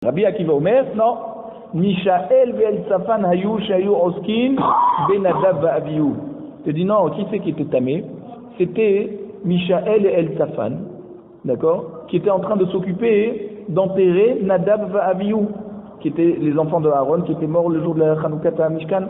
Rabbi Akiva Omer, non. Mishaël ve'el Safan hayu shayu oskin benadav va'aviyu. Tu dis non, qui c'est qui était tamé? C'était Mishaël et El Safan, d'accord, qui étaient en train de s'occuper d'enterrer Nadab va'aviyu, qui étaient les enfants de Aaron, qui étaient morts le jour de la Chanukah à Mishkan.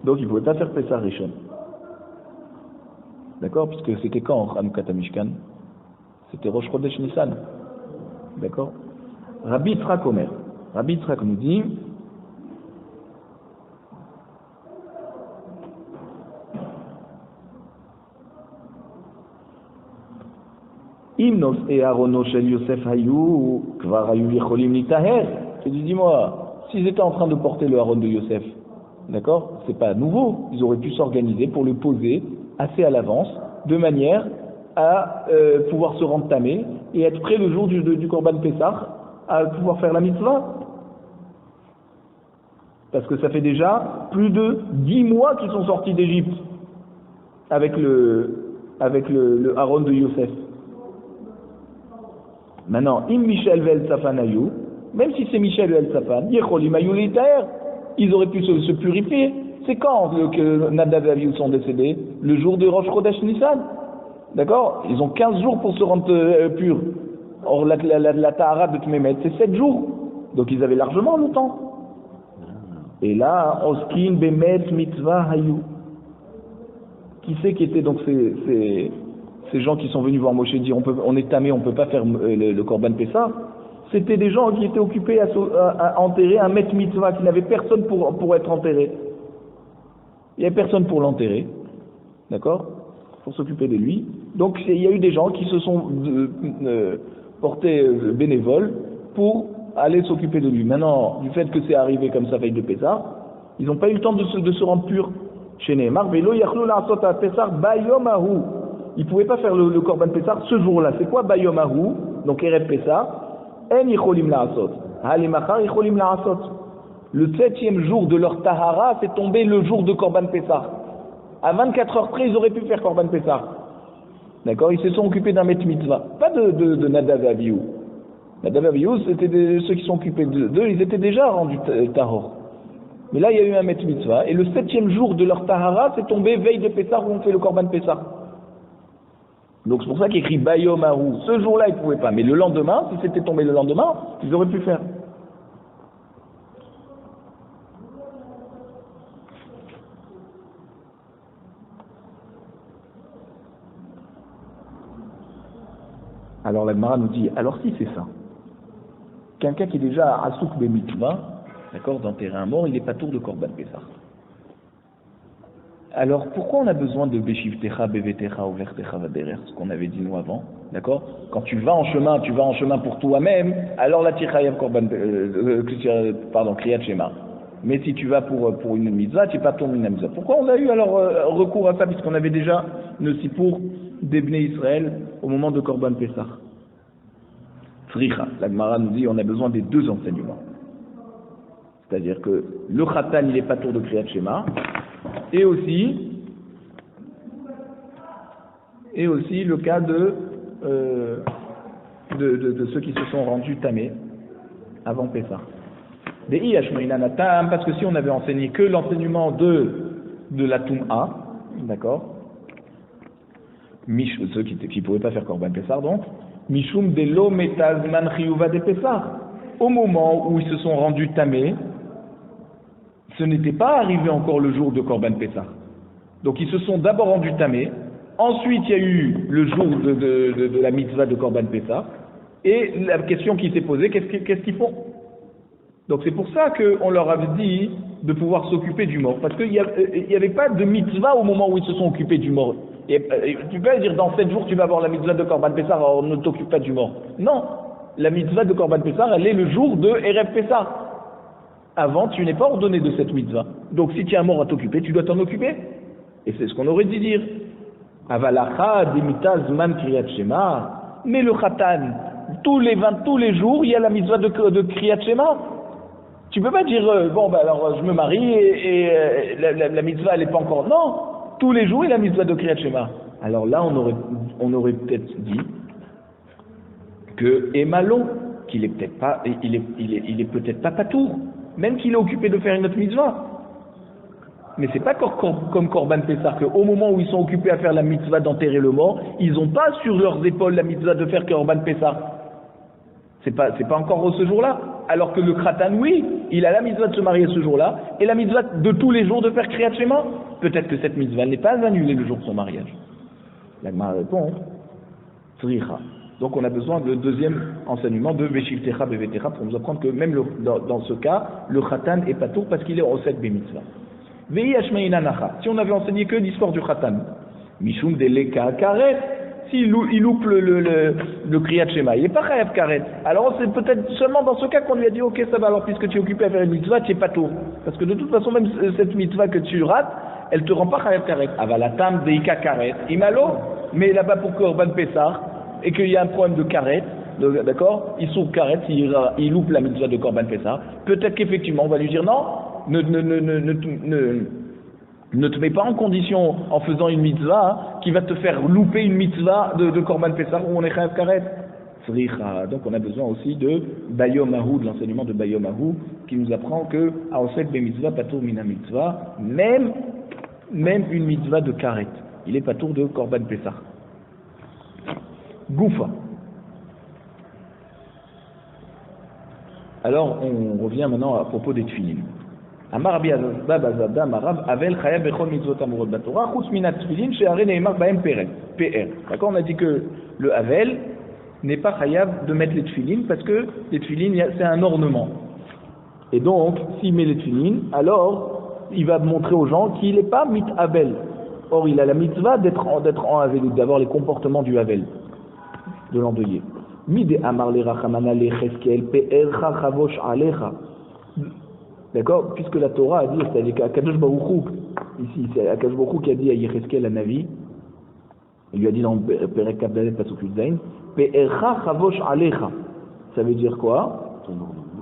Donc ils ne pouvaient pas faire Pessah Rishon. D'accord, puisque c'était quand Chanukah à Mishkan? C'était Rosh Chodesh Nissan. D'accord. Rabbi Yitzhak Omer. Rabbi Yitzhak nous dit Imnos et Arono shel Yosef hayu kvar hayu yecholim litaher. Tu dis-moi, s'ils étaient en train de porter le Aaron de Yosef, d'accord, c'est pas nouveau, ils auraient pu s'organiser pour le poser assez à l'avance, de manière à pouvoir se rendre tamé et être prêt le jour du Korban Pessah à pouvoir faire la mitzvah. Parce que ça fait déjà plus de 10 mois qu'ils sont sortis d'Égypte avec le Aaron de Yosef. Maintenant, im Michel ve'el Safan hayu, même si c'est Michel ve'el Safan, yecholim hayu litaher, ils auraient pu se purifier. C'est quand que Nadav et Avihu sont décédés? Le jour de Rosh Chodesh Nissan. D'accord? Ils ont 15 jours pour se rendre purs. Or, la Tahara de Tmemet, c'est 7 jours. Donc, ils avaient largement le temps. Et là, Oskin, Bemet, Mitzvah, Hayu. Qui c'est qui était donc ces gens qui sont venus voir Moshe dire on est tamé, on ne peut pas faire le Korban Pessah? C'était des gens qui étaient occupés à enterrer un Met Mitzvah, qui n'avait personne pour être enterré. Il n'y avait personne pour l'enterrer. D'accord? Pour s'occuper de lui. Donc il y a eu des gens qui se sont portés bénévoles pour aller s'occuper de lui. Maintenant, du fait que c'est arrivé comme ça veille de Pessah, ils n'ont pas eu le temps de se rendre purs. Chez Nehemar, Velo Yachlu La'asot Pessah Bayomahu. Ils ne pouvaient pas faire le Korban Pessah ce jour-là. C'est quoi Bayomahu? Donc Erev Pessah. En Yicholim La'asot. Halimachar Yicholim La'asot. Le 7e jour de leur Tahara, c'est tombé le jour de Korban Pessah. À 24 heures près, ils auraient pu faire Korban Pessah. D'accord? Ils se sont occupés d'un Met Mitzvah. Pas de Nadav et Avihu. Nadav et Avihu, c'était ceux qui sont occupés d'eux, ils étaient déjà rendus Tahor. Mais là, il y a eu un Met Mitzvah. Et le 7e jour de leur Tahara, c'est tombé veille de Pessah où on fait le Korban Pessah. Donc c'est pour ça qu'il écrit Bayom Hahu. Ce jour-là, ils ne pouvaient pas. Mais le lendemain, si c'était tombé le lendemain, ils auraient pu faire. Alors la Gemara nous dit, alors si c'est ça, quelqu'un qui est déjà à Souk Bemitzvah, d'accord, d'enterrer un mort, il n'est pas tour de Korban Pessah. Alors pourquoi on a besoin de Beshivtecha, Bevetecha, Overtecha, Vaderer, ce qu'on avait dit nous avant, d'accord? Quand tu vas en chemin pour toi-même, alors la Tichayav Korban, Kriyat Shema. Mais si tu vas pour une mitzvah, tu n'es pas tour une mitzvah. Pourquoi on a eu alors recours à ça, puisqu'on avait déjà le Sipour d'Ebné Israël au moment de Korban Pessah? Tzricha, la Gemara nous dit on a besoin des deux enseignements. C'est-à-dire que le Khatan il n'est pas tour de Kriyat Shema, et aussi le cas de ceux qui se sont rendus tamés avant Pessah. Des Iyashmoinanatam, parce que si on avait enseigné que l'enseignement de la Toum'a, d'accord, ceux qui ne pouvaient pas faire Korban Pessah, donc, Mishum de lo metazman chiyuva de Pessah. Au moment où ils se sont rendus tamés, ce n'était pas arrivé encore le jour de Korban Pessah. Donc ils se sont d'abord rendus tamés, ensuite il y a eu le jour de la mitzvah de Korban Pessah, et la question qui s'est posée, qu'est-ce qu'ils font? Donc c'est pour ça qu'on leur avait dit de pouvoir s'occuper du mort, parce qu'il n'y avait pas de mitzvah au moment où ils se sont occupés du mort. Et tu peux pas dire dans 7 jours tu vas avoir la mitzvah de Korban Pessah, alors ne t'occupe pas du mort. Non, la mitzvah de Korban Pessah, elle est le jour de Erev Pessah. Avant, tu n'es pas ordonné de cette mitzvah. Donc si tu as un mort à t'occuper, tu dois t'en occuper. Et c'est ce qu'on aurait dû dire. Avalacha demita zman kriyat shema. Mais le khatan, tous les jours, il y a la mitzvah de kriyat shema. Tu peux pas dire alors je me marie et la mitzvah elle n'est pas encore. Non, tous les jours il y a la mitzvah de kriyat shema. Alors là on aurait peut-être dit que Emalo, qu'il est peut-être pas, il est peut-être pas patour, même qu'il est occupé de faire une autre mitzvah. Mais c'est pas comme Korban Pessah, qu'au moment où ils sont occupés à faire la mitzvah d'enterrer le mort, ils n'ont pas sur leurs épaules la mitzvah de faire Korban Pessah. C'est pas encore ce jour-là. Alors que le Kratan, oui, il a la mitzvah de se marier ce jour-là, et la mitzvah de tous les jours de faire Kriyat Shema. Peut-être que cette mitzvah n'est pas annulée le jour de son mariage. La Gemara répond, Tzricha. Donc on a besoin de deuxième enseignement de Veshiltecha Bevetecha pour nous apprendre que même dans ce cas, le Khatan est pas tour parce qu'il est au 7 Bemitzvah. Vei Ashmeina Nacha. Si on avait enseigné que l'histoire du Khatan, Mishum Deleka Karet, s'il loupe le Kriyat Shema, il n'est pas Chayav Karet. Alors c'est peut-être seulement dans ce cas qu'on lui a dit ok ça va alors puisque tu es occupé à faire une mitzvah, tu n'es pas tour. Parce que de toute façon même cette mitzvah que tu rates, elle te rend pas Chayav Karet. Avalatam Deika Karet. Imalo, mais là-bas pour Korban Pessah, et qu'il y a un problème de karet, d'accord, il souffre karet, il loupe la mitzvah de Korban Pessah, peut-être qu'effectivement on va lui dire non, ne te mets pas en condition en faisant une mitzvah qui va te faire louper une mitzvah de Korban Pessah où on est chayav karet. Donc on a besoin aussi de Bayomahu, de l'enseignement de Bayomahu, qui nous apprend que Aosek be mitzvah patour mina mitzvah, même une mitzvah de karet, il est patour de Korban Pessah. Goufa. Alors, on revient maintenant à propos des tefilin. Amar Rabbi Azazda Bazabda Marav Avel Chayav Bechol Mitzvot Amurot Batorah Chutz Minat Tefilin She'are Neimar Baem PR. D'accord, on a dit que le Avel n'est pas chayav de mettre les tefilin parce que les tefilin c'est un ornement. Et donc, s'il met les tefilin, alors il va montrer aux gens qu'il n'est pas mit Avel. Or, il a la mitzvah d'être en Avel, d'avoir les comportements du Avel, de l'endeuillé. Mide amar le rachamana le cheskel pe'ercha chavosh alecha. D'accord, puisque la Torah a dit, c'est-à-dire qu'Akadosh Baruch Hu, ici c'est Akadosh Baruch Hu qui a dit à Yecheskel à Navi, il lui a dit dans Perek Kabdalet Pasuk Yudzaïn, pe'ercha chavosh alecha. Ça veut dire quoi?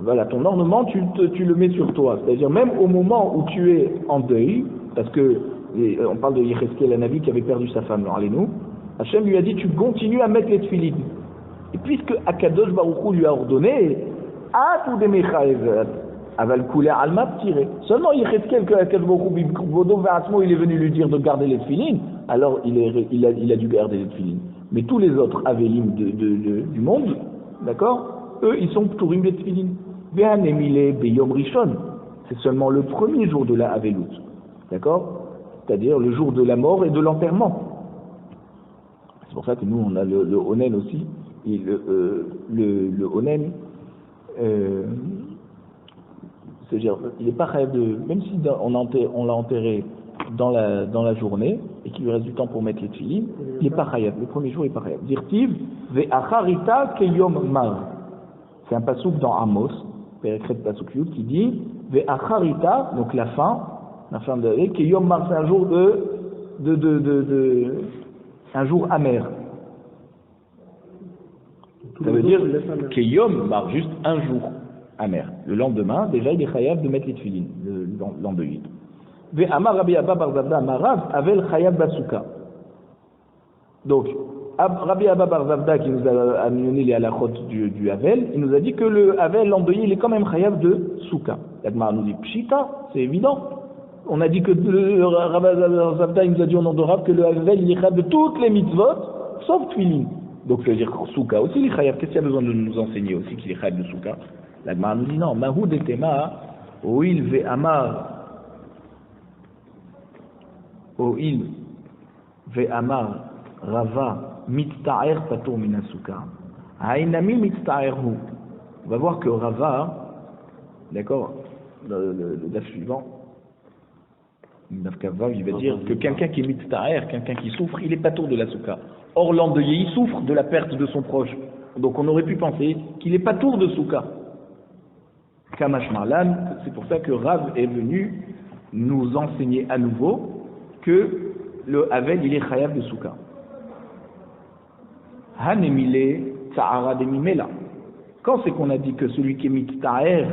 Voilà, ton ornement tu le mets sur toi, c'est-à-dire même au moment où tu es en deuil, parce que on parle de Yecheskel à Navi qui avait perdu sa femme, allez-nous. Hachem lui a dit tu continues à mettre les tefilin. Et puisque Akadosh Baruch Hu lui a ordonné, tout des mechaev aval couler alma tiré. Seulement Yecheskel que Akadosh Baruch Hu Bodo Ve'atzmo il est venu lui dire de garder les tefilin, alors il a dû garder les tefilin. Mais tous les autres avelim du monde, d'accord, eux ils sont pturim des tefilin. Ve'anemile beyom rishon. C'est seulement le premier jour de la avelut, d'accord, c'est-à-dire le jour de la mort et de l'enterrement. C'est pour ça que nous on a le onen aussi, et le onen, c'est-à-dire il n'est pas chayav de, même si on l'a enterré dans la journée et qu'il lui reste du temps pour mettre les tefilin, il n'est pas chayav, le premier jour il n'est pas chayav. Dirtiv ve'acharita keyom mar. C'est un pasuk dans Amos, Perekret pasuk yud, qui dit ve'acharita, donc la fin de l'année, keyom mar, c'est un jour un jour amer. Ça veut dire que Yom marque juste un jour amer. Le lendemain, déjà, il est chayav de mettre les tefilin, l'endeuillé. Ve Amar Rabbi Abba bar Zavda Marav Avel chayav basuka. Donc, Rabbi Abba bar Zavda qui nous a amené les halachot du Avel, il nous a dit que le Avel, l'endeuillé, il est quand même chayav de souka. Yagmar nous dit pshita, c'est évident. On a dit que Rabbi Zavda il nous a dit au nom de Rav que le Avel il est chayav de toutes les mitzvot sauf tefilin. Donc ça veut dire souka aussi il est chayav. Qu'est-ce qu'il y a besoin de nous enseigner aussi qu'il est chayav de souka? La Gemara nous dit non. Mahou de tema oil ve amar rava mitzta'er patur min souka. Hainami mitzta'erhu. On va voir que Rava, d'accord, le daf suivant, il va dire que quelqu'un qui est mitzta'er, quelqu'un qui souffre, il est patour de la souka. Or l'endeuillé, il souffre de la perte de son proche. Donc on aurait pu penser qu'il n'est pas tour de souka. Kamash Marlan, c'est pour ça que Rav est venu nous enseigner à nouveau que le Havel il est chayav de souka. Hanemile ta'ara demimela. Quand c'est qu'on a dit que celui qui est mitzta'er,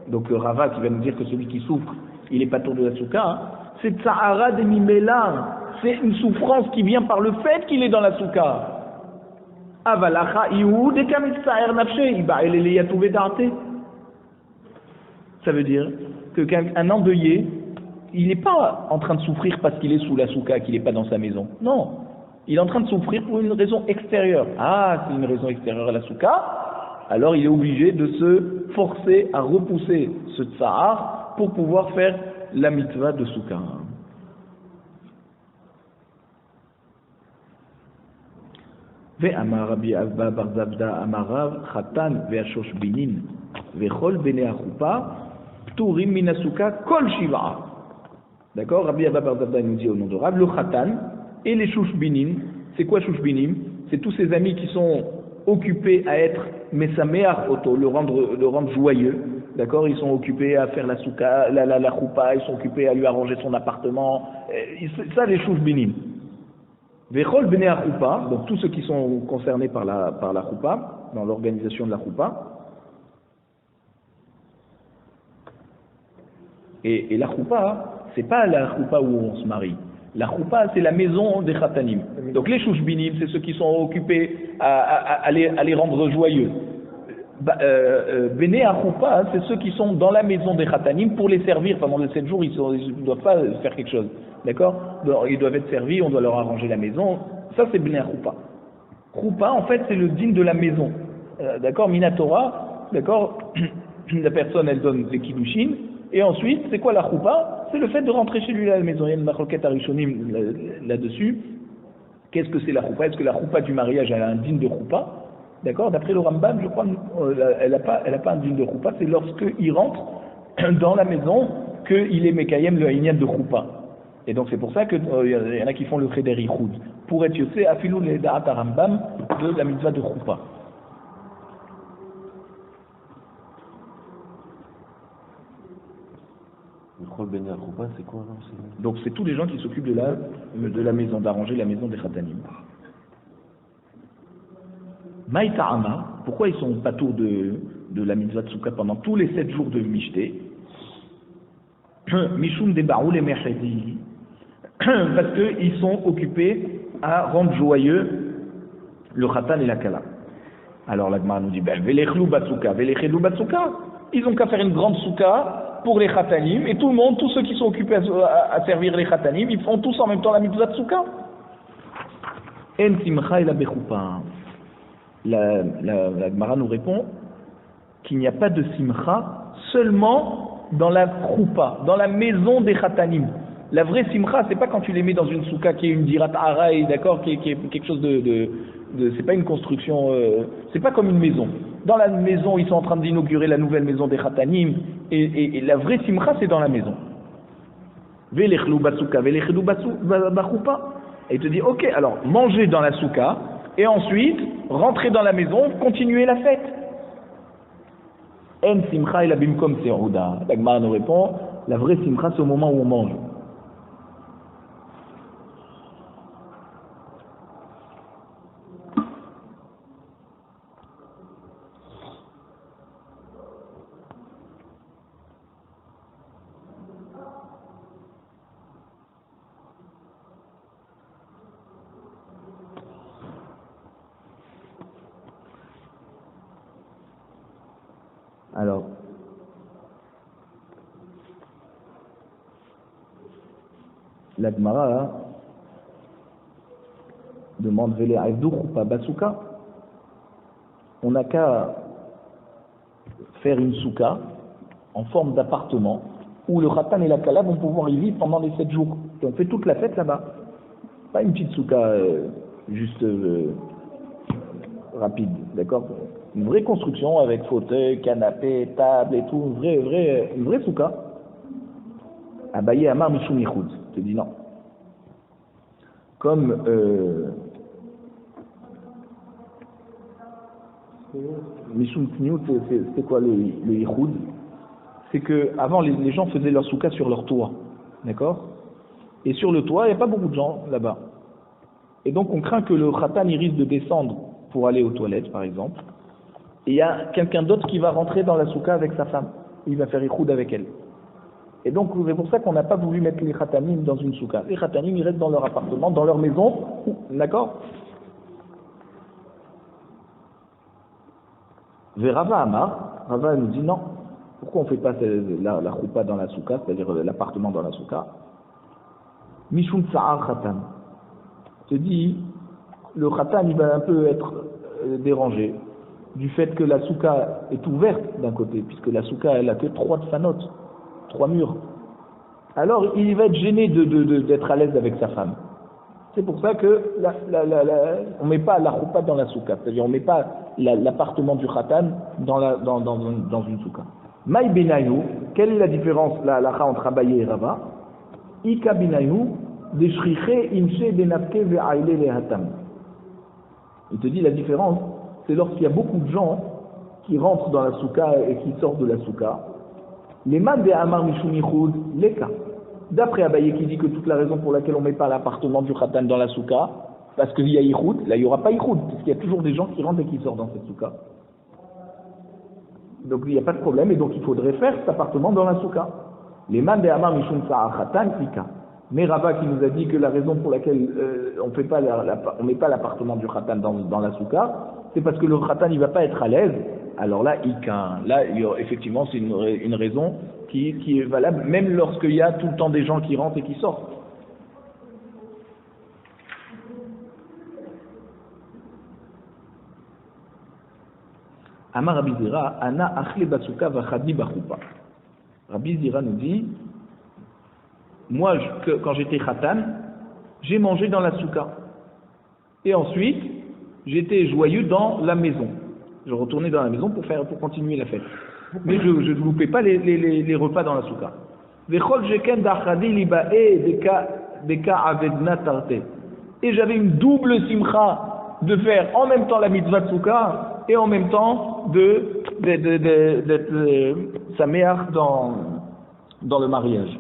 donc le Rava qui va nous dire que celui qui souffre, il n'est pas tour de la souka, c'est ta'ara demimela. C'est une souffrance qui vient par le fait qu'il est dans la souka. Ça veut dire qu'un endeuillé, il n'est pas en train de souffrir parce qu'il est sous la souka, qu'il n'est pas dans sa maison. Non, il est en train de souffrir pour une raison extérieure. Ah, c'est une raison extérieure à la souka, alors il est obligé de se forcer à repousser ce tsahar pour pouvoir faire la mitzvah de souka. ואמר רבי אבא בר זבדה אמר רב חתן והשושבינים וכל בני החופה פטורים מן הסוכה כל שבעה. D'accord, Rabbi Abba bar Zabda nous dit au nom de Rav, le khatan et les shushbinim. C'est quoi shushbinim? C'est tous ces amis qui sont occupés à être mesameach oto, le rendre joyeux. D'accord, ils sont occupés à faire la souka, la choupa, ils sont occupés à lui arranger son appartement. Ça, les shushbinim. Vechol bnei choupa, donc tous ceux qui sont concernés par la choupa, dans l'organisation de la choupa. Et la choupa, c'est pas la choupa où on se marie. La choupa, c'est la maison des khatanim. Donc les shushbinim, c'est ceux qui sont occupés à les rendre joyeux. Bnei choupa, c'est ceux qui sont dans la maison des khatanim pour les servir. Pendant les 7 jours, ils ne doivent pas faire quelque chose. D'accord? Ils doivent être servis, on doit leur arranger la maison. Ça, c'est Bnei Choupa. Choupa, en fait, c'est le dîne de la maison. D'accord? Minatora, d'accord? La personne, elle donne des kiddushin. Et ensuite, c'est quoi la Choupa? C'est le fait de rentrer chez lui à la maison. Il y a une machloket arishonim là-dessus. Qu'est-ce que c'est la Choupa? Est-ce que la Choupa du mariage, elle a un dîne de Choupa? D'accord? D'après le Rambam, je crois, elle n'a pas un dîne de Choupa. C'est lorsqu'il rentre dans la maison qu'il est Mekayem le Inyan de Choupa. Et donc c'est pour ça qu'il y en a qui font le Cheder Ichoud, pour être yossé afilou le Da'at Rambam de la mitzvah de Choupa. Le Chol Bnei Choupa, c'est quoi là? Donc c'est tous les gens qui s'occupent de la maison, d'arranger la maison des Khatanim. Maïta'ama, pourquoi ils sont patours de la mitzvah de Souka pendant tous les 7 jours de Mishté? Mishum de Baoul et Merchedi. Parce qu'ils sont occupés à rendre joyeux le khatan et la kala. Alors la Gemara nous dit, velechlu batsouka, velechlu batsouka. Ils ont qu'à faire une grande souka pour les khatanim, et tout le monde, tous ceux qui sont occupés à servir les khatanim, ils font tous en même temps la mitzvah de souka. En simcha ela bechoupa. La Gemara nous répond qu'il n'y a pas de simcha seulement dans la choupa, dans la maison des khatanim. La vraie simcha, c'est pas quand tu les mets dans une souka qui est une dirat araï, d'accord, qui est quelque chose c'est pas une construction, c'est pas comme une maison. Dans la maison, ils sont en train d'inaugurer la nouvelle maison des khatanim, et la vraie simcha, c'est dans la maison. Velechlu batsouka, velechlu bachoupa. Et il te dit, ok, alors mangez dans la souka, et ensuite rentrez dans la maison, continuez la fête. En simcha ela bimkom se'ouda. La Gemara nous répond, la vraie simcha, c'est au moment où on mange. Alors, la Gemara demande Vele Aïdou Choupa Basouka. On n'a qu'à faire une souka en forme d'appartement où le khatan et la kala vont pouvoir y vivre pendant les 7 jours. Et on fait toute la fête là-bas. Pas une petite souka juste rapide, d'accord? Une vraie construction avec fauteuil, canapé, table et tout, une vraie souka. Abaye Amar Mishum Yichud. Je te dis non. Comme Mishum Tniout, c'est quoi le Yichud? C'est que avant les gens faisaient leur souka sur leur toit, d'accord? Et sur le toit, il n'y a pas beaucoup de gens là-bas. Et donc on craint que le khatan il risque de descendre pour aller aux toilettes, par exemple. Et il y a quelqu'un d'autre qui va rentrer dans la souka avec sa femme. Il va faire Yichud avec elle. Et donc c'est pour ça qu'on n'a pas voulu mettre les khatanim dans une souka. Les khatanim ils restent dans leur appartement, dans leur maison, d'accord? Rava Amar, Rava nous dit non. Pourquoi on ne fait pas la choupa dans la souka, c'est-à-dire l'appartement dans la souka? Mishum Tsa'ar Khatan. Se dit, le Khatan il va un peu être dérangé du fait que la souka est ouverte d'un côté, puisque la souka elle a que 3 tfanotes, 3 murs. Alors il va être gêné d'être à l'aise avec sa femme. C'est pour ça que on ne met pas la choupa dans la souka, c'est-à-dire on ne met pas l'appartement du Khatan dans une souka. Maï Benayu, quelle est la différence la entre Abaye et Rava? Ika Benayu, des shriche imche benapke ve'aile lehatam. Il te dit la différence, c'est lorsqu'il y a beaucoup de gens qui rentrent dans la souka et qui sortent de la souka. Les man de Amar Mishum Yichud Leka. D'après Abaye qui dit que toute la raison pour laquelle on ne met pas l'appartement du Khatan dans la souka, parce qu'il y a Yichud, là il n'y aura pas Yichud, parce qu'il y a toujours des gens qui rentrent et qui sortent dans cette souka. Donc il n'y a pas de problème, et donc il faudrait faire cet appartement dans la souka. Les man de Amar Mishum Sa'ar Khatan Ika. Mais Rava qui nous a dit que la raison pour laquelle on ne met pas l'appartement du Khatan dans la souka, c'est parce que le Khatan il ne va pas être à l'aise. Alors là, là effectivement c'est une raison qui est valable, même lorsqu'il y a tout le temps des gens qui rentrent et qui sortent. Amar Rabbi Zira, Ana achle basuka vachadi bachupa. Rabbi Zira nous dit, moi quand j'étais khatan, j'ai mangé dans la souka. Et ensuite, j'étais joyeux dans la maison. Je retournais dans la maison pour continuer la fête. Mais je ne loupais pas les repas dans la souka. Et j'avais une double simcha de faire en même temps la mitzvah de souka et en même temps d'être saméach dans le mariage.